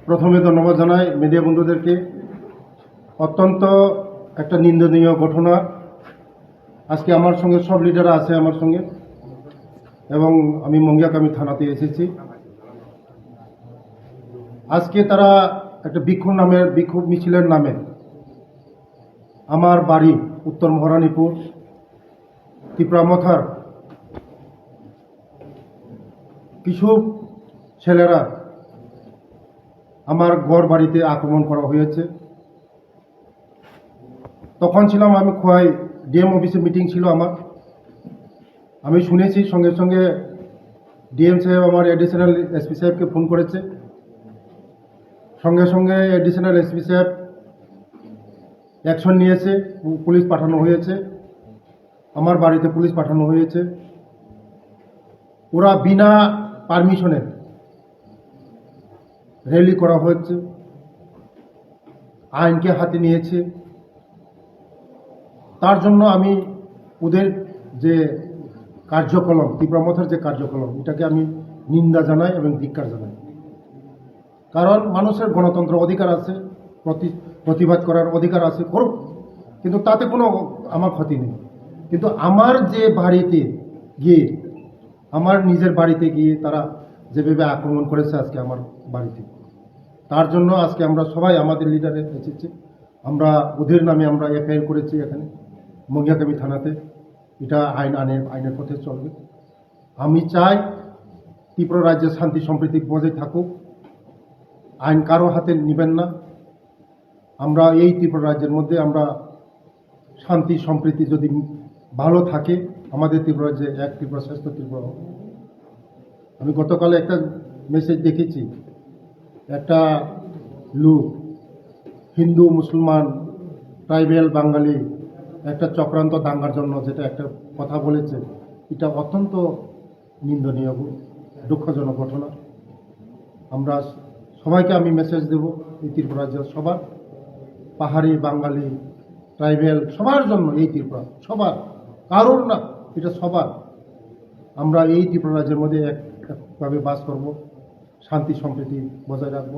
প্রথমে ধন্যবাদ জানাই মিডিয়া বন্ধুদেরকে। অত্যন্ত একটা নিন্দনীয় ঘটনা। আজকে আমার সঙ্গে সব লিডাররা আছে আমার সঙ্গে, এবং আমি মঙ্গিয়াকামি থানাতে এসেছি। আজকে তারা একটা বিক্ষোভ মিছিলের নামে আমার বাড়ি উত্তর মহারানীপুর ত্রিপুরামথার কিছু ছেলেরা আমার ঘর বাড়িতে আক্রমণ করা হয়েছে। তখন ছিলাম আমি খোয়াই ডিএম অফিসে মিটিং ছিল আমার। আমি শুনেছি, সঙ্গে সঙ্গে ডিএম সাহেব আমার অ্যাডিশনাল এসপি সাহেবকে ফোন করেছে। সঙ্গে সঙ্গে অ্যাডিশনাল এসপি সাহেব অ্যাকশন নিয়েছে, পুলিশ পাঠানো হয়েছে, আমার বাড়িতে পুলিশ পাঠানো হয়েছে। ওরা বিনা পারমিশনে র্যালি করা হচ্ছে, আইনকে হাতে নিয়েছে। তার জন্য আমি ওদের যে কার্যকলাপ, ত্রিপুরামথার যে কার্যকলাপ, এটাকে আমি নিন্দা জানাই এবং ধিক্কার জানাই। কারণ মানুষের গণতন্ত্র অধিকার আছে, প্রতিবাদ করার অধিকার আছে, করুক, কিন্তু তাতে কোনো আমার ক্ষতি নেই। কিন্তু আমার যে বাড়িতে গিয়ে, আমার নিজের বাড়িতে গিয়ে তারা যেভাবে আক্রমণ করেছে আজকে আমার বাড়িতে, তার জন্য আজকে আমরা সবাই আমাদের লিডারে এসেছি। আমরা ওদের নামে আমরা এফআইআর করেছি এখানে মঙ্গিয়াকামি থানাতে। এটা আইনের পথে চলবে। আমি চাই ত্রিপুরা রাজ্যে শান্তি সম্প্রীতি বজায় থাকুক, আইন কারো হাতে নেবেন না। আমরা এই ত্রিপুরা রাজ্যের মধ্যে আমরা শান্তি সম্প্রীতি যদি ভালো থাকে, আমাদের ত্রিপুরা রাজ্যে এক ত্রিপুরা শ্রেষ্ঠ ত্রিপুরা হবে। আমি গতকাল একটা মেসেজ দেখেছি, একটা লোক হিন্দু মুসলমান ট্রাইবেল বাঙালি একটা চক্রান্ত দাঙ্গার জন্য যেটা একটা কথা বলেছে, এটা অত্যন্ত নিন্দনীয়, দুঃখজনক ঘটনা। আমরা সবাইকে আমি মেসেজ দেব, এই ত্রিপুরা রাজ্যের সবার, পাহাড়ি বাঙালি ট্রাইবেল সবার জন্য এই ত্রিপুরা সবার, কারোর না, এটা সবার। আমরা এই ত্রিপুরা রাজ্যের মধ্যে একভাবে বাস করব, শান্তি সম্প্রীতি বজায় রাখব।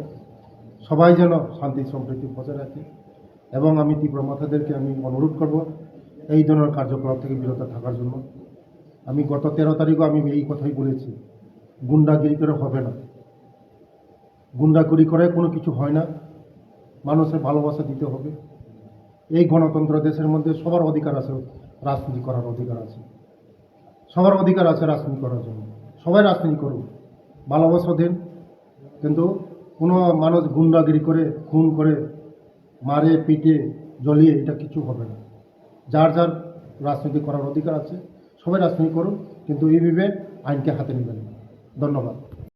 সবাই যেন শান্তি সম্প্রীতি বজায় রাখে। এবং আমি ত্রিপুরামথাদেরকে আমি অনুরোধ করব এই ধরনের কার্যকলাপ থেকে বিরত থাকার জন্য। আমি গত 13 তারিখও আমি এই কথাই বলেছি, গুন্ডাগিরি করে হবে না, গুন্ডাগিরি করে কোনো কিছু হয় না। মানুষের ভালোবাসা দিতে হবে। এই গণতন্ত্র দেশের মধ্যে সবার অধিকার আছে, রাজনীতি করার অধিকার আছে, সবার অধিকার আছে রাজনীতি করার জন্য। সবাই রাজনীতি করুক, ভালোবাসা দেন, কিন্তু কোনো মানুষ গুন্ডাগিরি করে, খুন করে, মারে পিটে জ্বলিয়ে এটা কিছু হবে না। যার যার রাজনীতি করার অধিকার আছে, সবাই রাজনীতি করুন, কিন্তু এইভাবে আইনকে হাতে নেবেন। ধন্যবাদ।